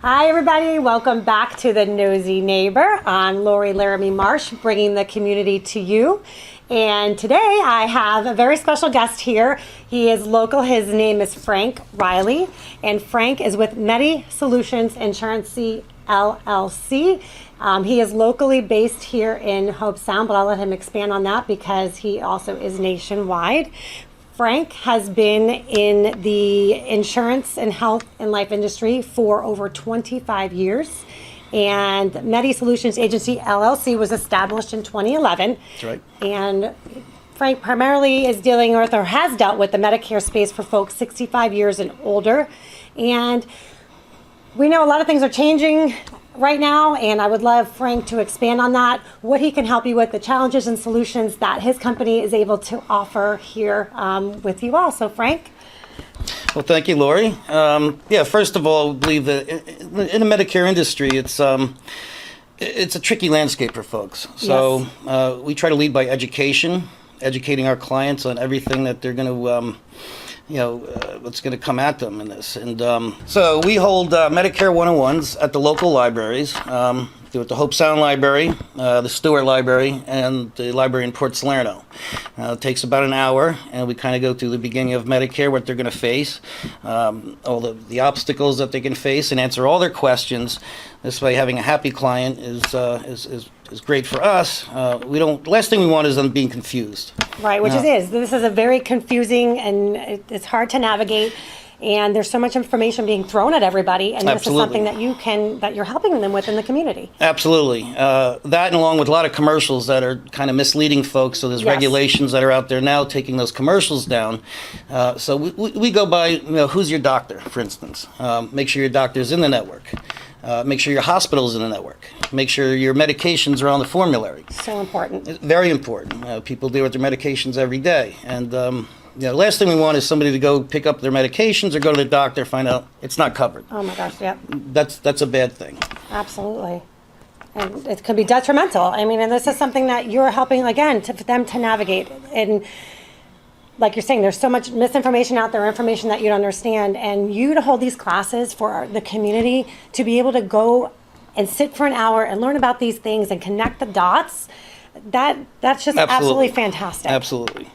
Hi everybody, welcome back to the Nosey Neighbor. I'm Laurie Laramie Marsh, bringing the community to you. And today I have a very special guest here. He is local, his name is Frank Reily, and Frank is with MEDI Solutions Insurance LLC. He is locally based here in Hobe Sound, but I'll let him expand on that because he also is nationwide. Frank has been in the insurance and health and life industry for over 25 years. And MEDI Solutions Agency LLC was established in 2011. That's right. And Frank primarily is dealing with or has dealt with the Medicare space for folks 65 years and older. And we know a lot of things are changing right now, and I would love Frank to expand on that, what he can help you with, the challenges and solutions that his company is able to offer here with you all. So Frank? Well, thank you, Laurie. First of all, I believe that in the Medicare industry, it's a tricky landscape for folks. So we try to lead by educating our clients on everything that they're going to what's going to come at them in this. And so we hold Medicare 101s at the local libraries, do it the Hobe Sound Library, the Stewart Library, and the library in Port Salerno. It takes about an hour, and we kind of go through the beginning of Medicare, what they're going to face, all the obstacles that they can face, and answer all their questions. This way, having a happy client is great for us. The last thing we want is them being confused. Right, which it is. This is a very confusing and it's hard to navigate. And there's so much information being thrown at everybody, and this is something that you're helping them with in the community. Absolutely. That, and along with a lot of commercials that are kind of misleading folks. So there's regulations that are out there now taking those commercials down. So we go by, who's your doctor, for instance. Make sure your doctor's in the network. Make sure your hospital's in the network. Make sure your medications are on the formulary. So important. It's very important. People deal with their medications every day, and the last thing we want is somebody to go pick up their medications or go to the doctor, find out it's not covered. Oh my gosh, yep. That's a bad thing. Absolutely. And it could be detrimental. I mean, and this is something that you're helping, again, for them to navigate. And like you're saying, there's so much misinformation out there, information that you don't understand. And you to hold these classes for the community, to be able to go and sit for an hour and learn about these things and connect the dots, that's just absolutely fantastic. Absolutely.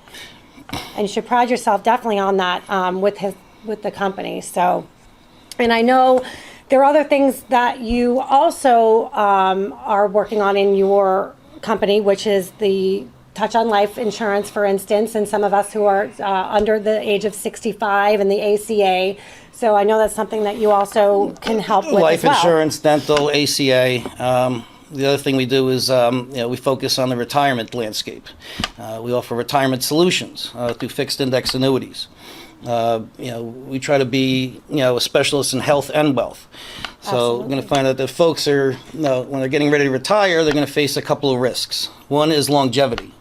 And you should pride yourself definitely on that with the company. So, and I know there are other things that you also are working on in your company, which is the Touch on Life insurance, for instance, and some of us who are under the age of 65 and the ACA. So I know that's something that you also can help with life as well. Insurance, dental, ACA. The other thing we do is, we focus on the retirement landscape. We offer retirement solutions through fixed index annuities. We try to be, a specialist in health and wealth. So we're going to find out that folks are, when they're getting ready to retire, they're going to face a couple of risks. One is longevity.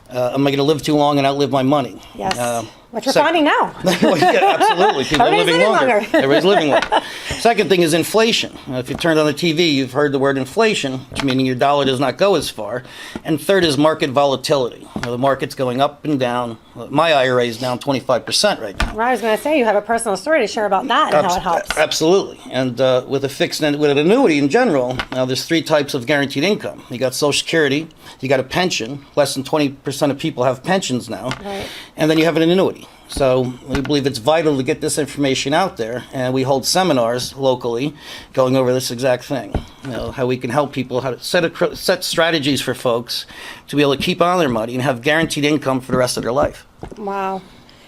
Am I going to live too long and outlive my money? Yes. Which we're finding now. Well, yeah, absolutely. People are living longer. Everybody's living longer. Second thing is inflation. If you turned on the TV, you've heard the word inflation, which meaning your dollar does not go as far. And third is market volatility. The market's going up and down. My IRA is down 25% right now. Right, I was going to say, you have a personal story to share about that and how it helps. Absolutely. And with an annuity in general, there's three types of guaranteed income. You got Social Security, you got a pension. Less than 20% of people have pensions now. Right. And then you have an annuity. So we believe it's vital to get this information out there, and we hold seminars locally going over this exact thing. How we can help people, how to set strategies for folks to be able to keep on their money and have guaranteed income for the rest of their life. Wow.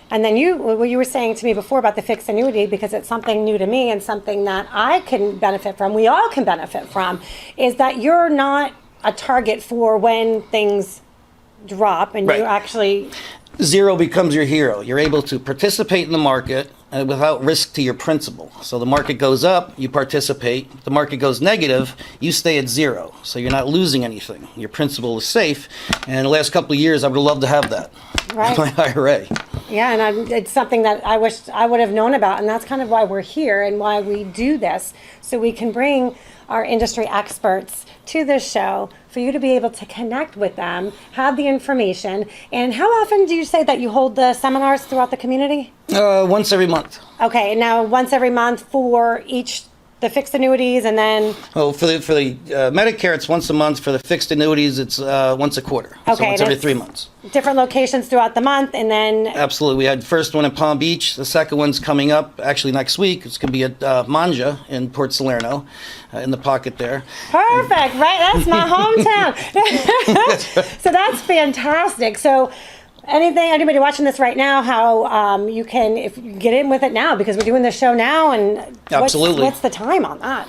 And then what you were saying to me before about the fixed annuity, because it's something new to me and something that I can benefit from, we all can benefit from, is that you're not a target for when things drop and you actually... Zero becomes your hero. You're able to participate in the market without risk to your principal. So the market goes up, you participate. The market goes negative, you stay at zero. So you're not losing anything. Your principal is safe. And the last couple of years, I would love to have that. Right. My IRA. Yeah, and it's something that I wish I would have known about. And that's kind of why we're here and why we do this. So we can bring our industry experts to this show for you to be able to connect with them, have the information. And how often do you say that you hold the seminars throughout the community? Once every month. Okay, now once every month for each the fixed annuities, and then Well, for the Medicare, it's once a month. For the fixed annuities, it's once a quarter. So Okay, once and every it's 3 months. different locations throughout the month, and then Absolutely. We had the first one in Palm Beach. The second one's coming up actually next week. It's going to be at Manja in Port Salerno, in the pocket there. perfect, right? That's my hometown. So that's fantastic. So anybody watching this right now, how you can, if you get in with it now, because we're doing the show now, and Absolutely. what's the time on that?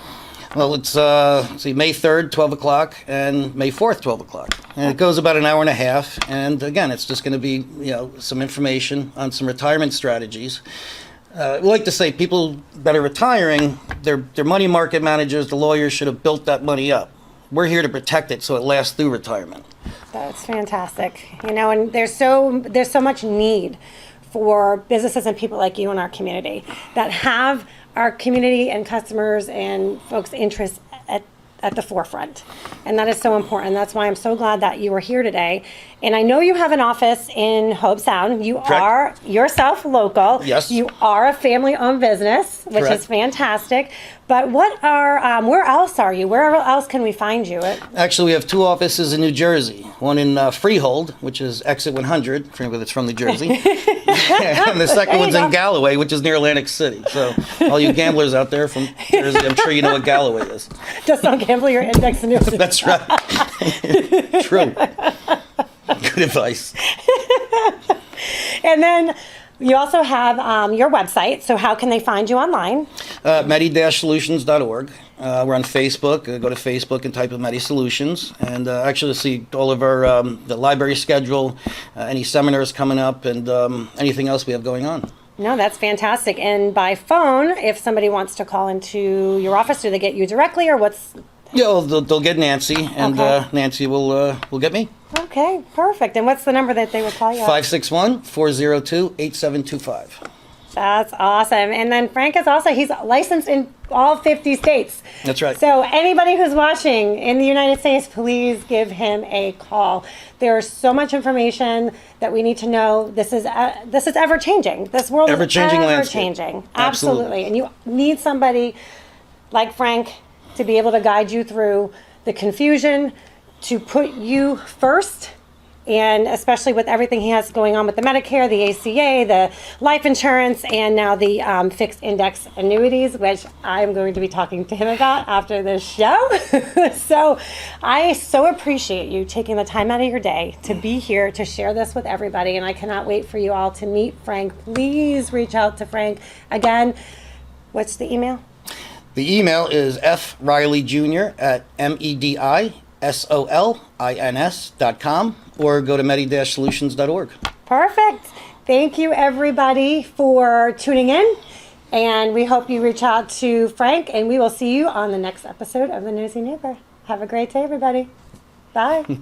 Well, it's let's see, May 3rd, 12 o'clock, and May 4th, 12 o'clock. And it goes about an hour and a half. And again, it's just going to be, some information on some retirement strategies. We like to say people that are retiring, their money market managers, the lawyers should have built that money up. We're here to protect it so it lasts through retirement. That's fantastic. And there's so much need for businesses and people like you in our community that have our community and customers and folks' interests at the forefront. And that is so important. That's why I'm so glad that you were here today. And I know you have an office in Hobe Sound. You Correct. are yourself local. Yes. You are a family-owned business, which Correct. is fantastic. But where else are you? Where else can we find you? Actually, we have 2 offices in New Jersey. One in Freehold, which is exit 100, for anybody that's from New Jersey. And the second one's in Galloway, which is near Atlantic City. So all you gamblers out there from Jersey, I'm sure you know what Galloway is. Just don't gamble your index annuity. That's right. True. Good advice. And then you also have your website. So how can they find you online? MEDI-solutions.org. We're on Facebook. Go to Facebook and type in MEDI Solutions, and actually see all of our the library schedule, any seminars coming up, and anything else we have going on. No, that's fantastic. And by phone, if somebody wants to call into your office, do they get you directly, or what's? Yeah, well, they'll get Nancy, and Okay. Nancy will get me. Okay, perfect. And what's the number that they would call you at? 561-402-8725. That's awesome. And then Frank is also, he's licensed in all 50 states. That's right. So anybody who's watching in the United States, please give him a call. There's so much information that we need to know. This is ever changing. This world Ever-changing is ever landscape. changing. Absolutely. And you need somebody like Frank to be able to guide you through the confusion, to put you first. And especially with everything he has going on with the Medicare, the ACA, the life insurance, and now the fixed index annuities, which I'm going to be talking to him about after this show. So I so appreciate you taking the time out of your day to be here to share this with everybody. And I cannot wait for you all to meet Frank. Please reach out to Frank. Again, what's the email? The email is FReilly@MEDISOLINS.com, or go to MEDI-solutions.org. Perfect. Thank you, everybody, for tuning in. And we hope you reach out to Frank, and we will see you on the next episode of The Nosey Neighbor. Have a great day, everybody. Bye.